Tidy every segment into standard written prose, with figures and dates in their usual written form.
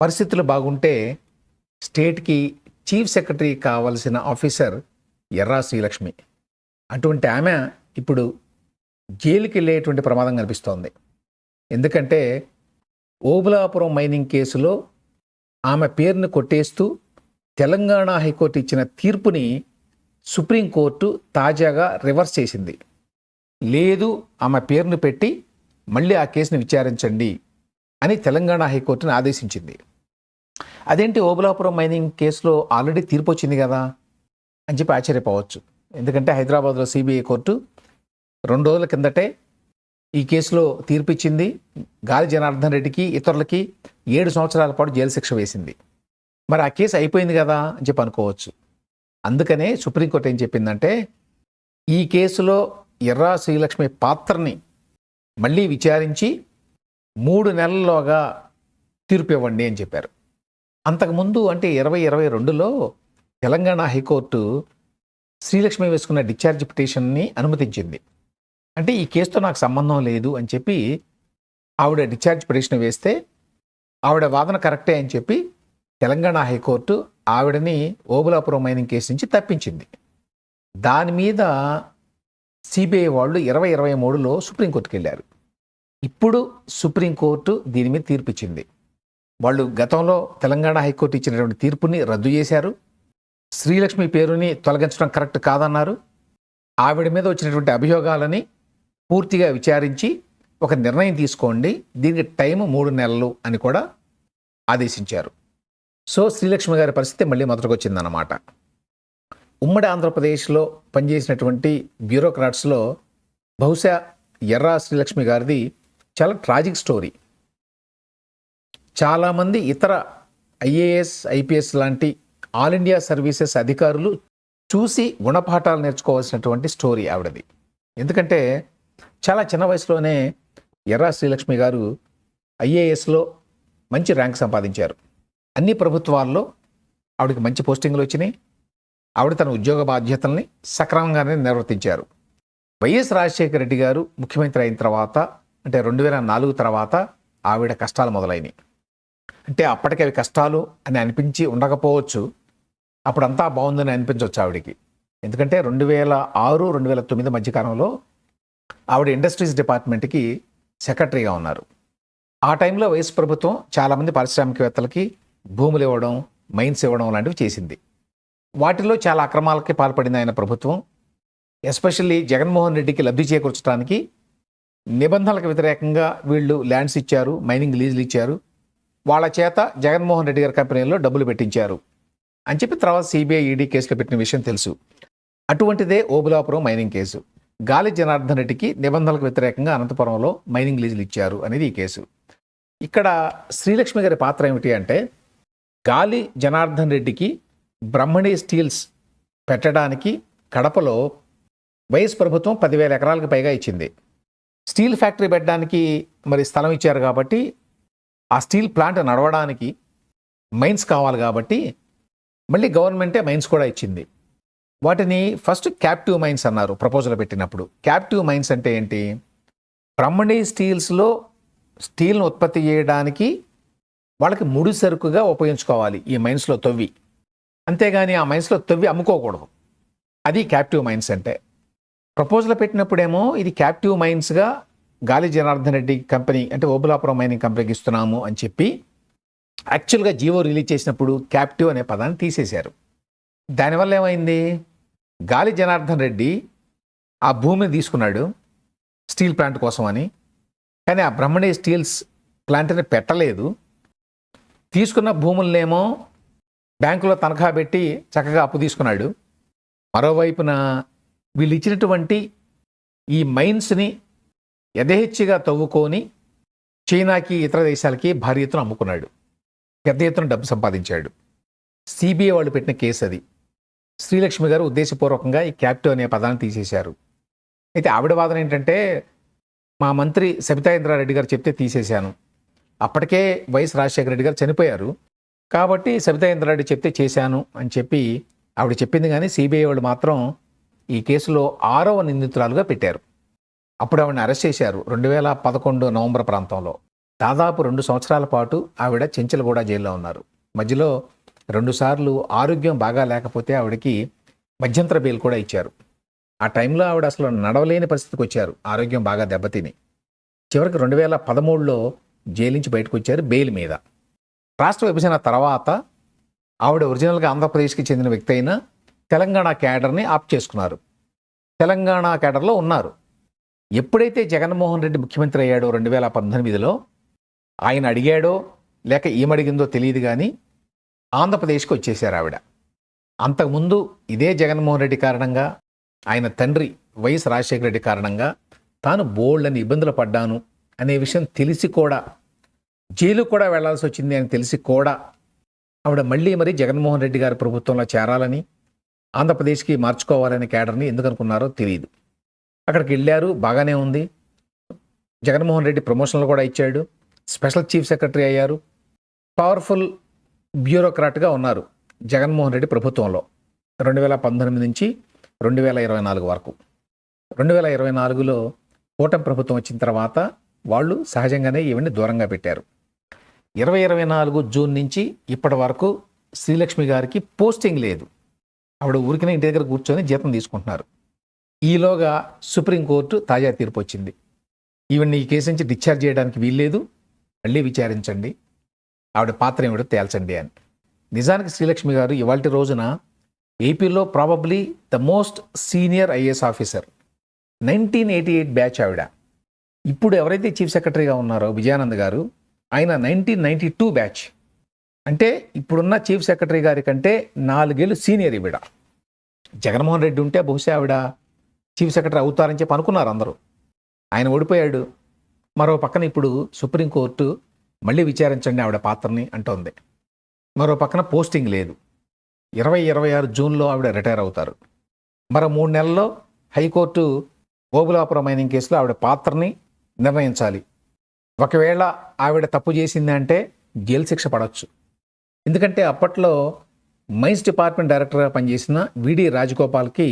పరిస్థితులు బాగుంటే స్టేట్‌కి చీఫ్ సెక్రటరీ కావాల్సిన ఆఫీసర్ ఎర్రా శ్రీలక్ష్మి. అటువంటి ఆమె ఇప్పుడు జైలుకెళ్ళేటువంటి ప్రమాదం కనిపిస్తోంది. ఎందుకంటే ఓబుళాపురం మైనింగ్ కేసులో ఆమె పేరుని కొట్టేస్తూ తెలంగాణ హైకోర్టు ఇచ్చిన తీర్పుని సుప్రీంకోర్టు తాజాగా రివర్స్ చేసింది. లేదు, ఆమె పేరును పెట్టి మళ్ళీ ఆ కేసుని విచారించండి అని తెలంగాణ హైకోర్టుని ఆదేశించింది. అదేంటి, ఓబుళాపురం మైనింగ్ కేసులో ఆల్రెడీ తీర్పు వచ్చింది కదా అని చెప్పి ఆశ్చర్యపోవచ్చు. ఎందుకంటే హైదరాబాద్లో సిబిఐ కోర్టు 2 రోజుల కిందటే ఈ కేసులో తీర్పు ఇచ్చింది. గాలి జనార్దన్ రెడ్డికి ఇతరులకి 7 సంవత్సరాల పాటు జైలు శిక్ష వేసింది. మరి ఆ కేసు అయిపోయింది కదా అని చెప్పి అనుకోవచ్చు. అందుకనే సుప్రీంకోర్టు ఏం చెప్పిందంటే, ఈ కేసులో ఎర్రా శ్రీలక్ష్మి పాత్రని మళ్ళీ విచారించి 3 నెలల్లోగా తీర్పు ఇవ్వండి అని చెప్పారు. అంతకుముందు అంటే 2022లో తెలంగాణ హైకోర్టు శ్రీలక్ష్మి వేసుకున్న డిశ్చార్జ్ పిటిషన్ని అనుమతించింది. అంటే ఈ కేసుతో నాకు సంబంధం లేదు అని చెప్పి ఆవిడ డిశ్చార్జ్ పిటిషన్ వేస్తే ఆవిడ వాదన కరెక్టే అని చెప్పి తెలంగాణ హైకోర్టు ఆవిడని ఓబుళాపురం మైనింగ్ కేసు నుంచి తప్పించింది. దాని మీద సిబిఐ వాళ్ళు 2023లో సుప్రీంకోర్టుకి వెళ్ళారు. ఇప్పుడు సుప్రీంకోర్టు దీని మీద తీర్పు ఇచ్చింది. వాళ్ళు గతంలో తెలంగాణ హైకోర్టు ఇచ్చినటువంటి తీర్పుని రద్దు చేశారు. శ్రీలక్ష్మి పేరుని తొలగించడం కరెక్ట్ కాదన్నారు. ఆవిడ మీద వచ్చినటువంటి అభియోగాలని పూర్తిగా విచారించి ఒక నిర్ణయం తీసుకోండి, దీనికి టైం 3 నెలలు అని కూడా ఆదేశించారు. సో శ్రీలక్ష్మి గారి పరిస్థితి మళ్ళీ మొదటికి వచ్చిందన్నమాట. ఉమ్మడి ఆంధ్రప్రదేశ్లో పనిచేసినటువంటి బ్యూరోక్రాట్స్లో బహుశా ఎర్రా శ్రీలక్ష్మి గారిది చాలా ట్రాజిక్ స్టోరీ. చాలామంది ఇతర ఐఏఎస్, ఐపీఎస్ లాంటి ఆల్ ఇండియా సర్వీసెస్ అధికారులు చూసి గుణపాఠాలు నేర్చుకోవాల్సినటువంటి స్టోరీ ఆవిడది. ఎందుకంటే చాలా చిన్న వయసులోనే ఎర్రా శ్రీలక్ష్మి గారు ఐఏఎస్లో మంచి ర్యాంక్ సంపాదించారు. అన్ని ప్రభుత్వాల్లో ఆవిడకి మంచి పోస్టింగ్లు వచ్చినాయి. ఆవిడ తన ఉద్యోగ బాధ్యతల్ని సక్రమంగానే నిర్వర్తించారు. వైఎస్ రాజశేఖర రెడ్డి గారు ముఖ్యమంత్రి అయిన తర్వాత అంటే 2004 తర్వాత ఆవిడ కష్టాలు మొదలైనవి. అంటే అప్పటికి అవి కష్టాలు అని అనిపించి ఉండకపోవచ్చు, అప్పుడంతా బాగుందని అనిపించవచ్చు ఆవిడికి. ఎందుకంటే 2006, 2009 మధ్యకాలంలో ఆవిడ ఇండస్ట్రీస్ డిపార్ట్మెంట్కి సెక్రటరీగా ఉన్నారు. ఆ టైంలో వైఎస్ ప్రభుత్వం చాలామంది పారిశ్రామికవేత్తలకి భూములు ఇవ్వడం, మైన్స్ ఇవ్వడం లాంటివి చేసింది. వాటిలో చాలా అక్రమాలకి పాల్పడింది ఆయన ప్రభుత్వం. ఎస్పెషల్లీ జగన్మోహన్ రెడ్డికి లబ్ధి చేకూర్చడానికి నిబంధనలకు వ్యతిరేకంగా వీళ్ళు ల్యాండ్స్ ఇచ్చారు, మైనింగ్ లీజులు ఇచ్చారు. వాళ్ళ చేత జగన్మోహన్ రెడ్డి గారి కంపెనీల్లో డబ్బులు పెట్టించారు అని చెప్పి తర్వాత సిబిఐ, ఈడీ కేసులు పెట్టిన విషయం తెలుసు. అటువంటిదే ఓబుళాపురం మైనింగ్ కేసు. గాలి జనార్దన్ రెడ్డికి నిబంధనలకు వ్యతిరేకంగా అనంతపురంలో మైనింగ్ లీజులు ఇచ్చారు అనేది ఈ కేసు. ఇక్కడ శ్రీలక్ష్మి గారి పాత్ర ఏమిటి అంటే, గాలి జనార్దన్ రెడ్డికి బ్రహ్మణి స్టీల్స్ పెట్టడానికి కడపలో వైఎస్ ప్రభుత్వం 10,000 ఎకరాలకు పైగా ఇచ్చింది. స్టీల్ ఫ్యాక్టరీ పెట్టడానికి మరి స్థలం ఇచ్చారు కాబట్టి ఆ స్టీల్ ప్లాంట్ నడవడానికి మైన్స్ కావాలి కాబట్టి మళ్ళీ గవర్నమెంటే మైన్స్ కూడా ఇచ్చింది. వాటిని ఫస్ట్ క్యాప్టివ్ మైన్స్ అన్నారు ప్రపోజల్ పెట్టినప్పుడు. క్యాప్టివ్ మైన్స్ అంటే ఏంటి? బ్రహ్మణి స్టీల్స్లో స్టీల్ను ఉత్పత్తి చేయడానికి వాళ్ళకి ముడి సరుకుగా ఉపయోగించుకోవాలి ఈ మైన్స్లో తవ్వి, అంతేగాని ఆ మైన్స్లో తవ్వి అమ్ముకోకూడదు. అది క్యాప్టివ్ మైన్స్ అంటే. ప్రపోజల్ పెట్టినప్పుడేమో ఇది క్యాప్టివ్ మైన్స్గా గాలి జనార్దన్ రెడ్డి కంపెనీ అంటే ఓబుళాపురం మైనింగ్ కంపెనీకి ఇస్తున్నాము అని చెప్పి యాక్చువల్గా జీవో రిలీజ్ చేసినప్పుడు క్యాప్టివ్ అనే పదాన్ని తీసేశారు. దానివల్ల ఏమైంది? గాలి జనార్దన్ రెడ్డి ఆ భూమిని తీసుకున్నాడు స్టీల్ ప్లాంట్ కోసం అని, కానీ ఆ బ్రహ్మణి స్టీల్స్ ప్లాంట్ని పెట్టలేదు. తీసుకున్న భూములనేమో బ్యాంకులో తనఖా పెట్టి చక్కగా అప్పు తీసుకున్నాడు. మరోవైపున వీళ్ళు ఇచ్చినటువంటి ఈ మైన్స్ని యథేచ్ఛగా తవ్వుకొని చైనాకి, ఇతర దేశాలకి భారీ ఎత్తున అమ్ముకున్నాడు. పెద్ద ఎత్తున డబ్బు సంపాదించాడు. సిబిఐ వాళ్ళు పెట్టిన కేసు అది. శ్రీలక్ష్మి గారు ఉద్దేశపూర్వకంగా ఈ క్యాప్టివ్ అనే పదాన్ని తీసేశారు. అయితే ఆవిడ వాదన ఏంటంటే, మా మంత్రి సబితా ఇంద్రారెడ్డి గారు చెప్తే తీసేశాను. అప్పటికే వైఎస్ రాజశేఖర రెడ్డి గారు చనిపోయారు కాబట్టి సబితా ఇంద్రారెడ్డి చెప్తే చేశాను అని చెప్పి ఆవిడ చెప్పింది. కానీ సిబిఐ వాళ్ళు మాత్రం ఈ కేసులో 6వ నిందితురాలుగా పెట్టారు. అప్పుడు ఆవిడని అరెస్ట్ చేశారు 2011 నవంబర్ ప్రాంతంలో. దాదాపు 2 సంవత్సరాల పాటు ఆవిడ చెంచలగూడ జైల్లో ఉన్నారు. మధ్యలో 2 సార్లు ఆరోగ్యం బాగా లేకపోతే ఆవిడకి మధ్యంతర బెయిల్ కూడా ఇచ్చారు. ఆ టైంలో ఆవిడ అసలు నడవలేని పరిస్థితికి వచ్చారు, ఆరోగ్యం బాగా దెబ్బతిని. చివరికి 2013లో జైలు నుంచి బయటకు వచ్చారు బెయిల్ మీద. రాష్ట్ర విభజన తర్వాత ఆవిడ ఒరిజినల్గా ఆంధ్రప్రదేశ్కి చెందిన వ్యక్తి అయినా తెలంగాణ క్యాడర్ని ఆప్ చేసుకున్నారు. తెలంగాణ క్యాడర్లో ఉన్నారు. ఎప్పుడైతే జగన్మోహన్ రెడ్డి ముఖ్యమంత్రి అయ్యాడో 2018లో, ఆయన అడిగాడో లేక ఏమడిగిందో తెలియదు కానీ ఆంధ్రప్రదేశ్కి వచ్చేసారు ఆవిడ. అంతకుముందు ఇదే జగన్మోహన్ రెడ్డి కారణంగా, ఆయన తండ్రి వైఎస్ రాజశేఖర రెడ్డి కారణంగా తాను బోల్డని ఇబ్బందులు పడ్డాను అనే విషయం తెలిసి కూడా, జైలు కూడా వెళ్లాల్సి వచ్చింది అని తెలిసి కూడా ఆవిడ మళ్ళీ మరి జగన్మోహన్ రెడ్డి గారి ప్రభుత్వంలో చేరాలని, ఆంధ్రప్రదేశ్కి మార్చుకోవాలనే క్యాడర్ని ఎందుకు అనుకున్నారో తెలియదు. అక్కడికి వెళ్ళారు, బాగానే ఉంది. జగన్మోహన్ రెడ్డి ప్రమోషన్లు కూడా ఇచ్చాడు, స్పెషల్ చీఫ్ సెక్రటరీ అయ్యారు, పవర్ఫుల్ బ్యూరోక్రాట్గా ఉన్నారు జగన్మోహన్ రెడ్డి ప్రభుత్వంలో 2019 నుంచి 2024 వరకు. 2024లో కూటమి ప్రభుత్వం వచ్చిన తర్వాత వాళ్ళు సహజంగానే ఈవిడ్ని దూరంగా పెట్టారు. 2024 జూన్ నుంచి ఇప్పటి వరకు శ్రీలక్ష్మి గారికి పోస్టింగ్ లేదు. ఆవిడ ఊరికనే ఇంటి దగ్గర కూర్చొని జీతం తీసుకుంటున్నారు. ఈలోగా సుప్రీంకోర్టు తాజా తీర్పు వచ్చింది. ఈవిడ్ని ఈ కేసు నుంచి డిశ్చార్జ్ చేయడానికి వీల్లేదు, మళ్ళీ విచారించండి, ఆవిడ పాత్ర ఏమిటో తేల్చండి అని. నిజానికి శ్రీలక్ష్మి గారు ఇవాల్టి రోజున ఏపీలో probably the most senior IAS officer. 1988 batch ఆవిడ. ఇప్పుడు ఎవరైతే చీఫ్ సెక్రటరీగా ఉన్నారో విజయానంద్ గారు, ఆయన 1992 బ్యాచ్. అంటే ఇప్పుడున్న చీఫ్ సెక్రటరీ గారి కంటే 4 ఏళ్ళు సీనియర్ ఈవిడ. జగన్మోహన్ రెడ్డి ఉంటే బహుశా ఆవిడ చీఫ్ సెక్రటరీ అవుతారని చెప్పి అనుకున్నారు అందరూ. ఆయన ఓడిపోయాడు. మరో పక్కన ఇప్పుడు సుప్రీంకోర్టు మళ్ళీ విచారించండి ఆవిడ పాత్రని అంటోంది. మరో పక్కన పోస్టింగ్ లేదు. 2026 జూన్లో ఆవిడ రిటైర్ అవుతారు. మరో 3 నెలల్లో హైకోర్టు ఓబులాపురం మైనింగ్ కేసులో ఆవిడ పాత్రని నిర్ణయించాలి. ఒకవేళ ఆవిడ తప్పు చేసిందంటే జైలు శిక్ష పడవచ్చు. ఎందుకంటే అప్పట్లో మైన్స్ డిపార్ట్మెంట్ డైరెక్టర్గా పనిచేసిన విడి రాజగోపాల్కి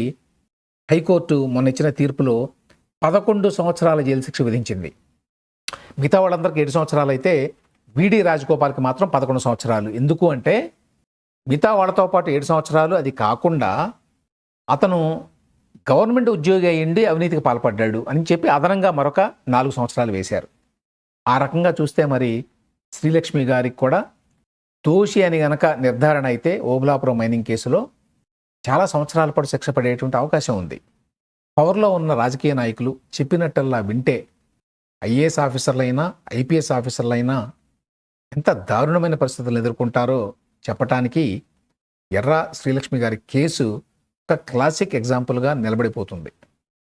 హైకోర్టు మొన్న ఇచ్చిన తీర్పులో 11 సంవత్సరాల జైలు శిక్ష విధించింది. మిగతా వాళ్ళందరికీ 7 సంవత్సరాలు అయితే విడి రాజగోపాల్కి మాత్రం 11 సంవత్సరాలు. ఎందుకు అంటే మిగతా వాళ్ళతో పాటు 7 సంవత్సరాలు, అది కాకుండా అతను గవర్నమెంట్ ఉద్యోగి అయ్యిండి అవినీతికి పాల్పడ్డాడు అని చెప్పి అదనంగా మరొక 4 సంవత్సరాలు వేశారు. ఆ రకంగా చూస్తే మరి శ్రీలక్ష్మి గారికి కూడా దోషి అని గనక నిర్ధారణ అయితే ఓబులాపురం మైనింగ్ కేసులో చాలా సంవత్సరాల పాటు శిక్ష పడేటువంటి అవకాశం ఉంది. పవర్లో ఉన్న రాజకీయ నాయకులు చెప్పినట్టల్లా వింటే ఐఏఎస్ ఆఫీసర్లైనా ఐపీఎస్ ఆఫీసర్లైనా ఎంత దారుణమైన పరిస్థితులను ఎదుర్కొంటారో చెప్పటానికి ఎర్రా శ్రీలక్ష్మి గారి కేసు ఒక క్లాసిక్ ఎగ్జాంపుల్గా నిలబడిపోతుంది.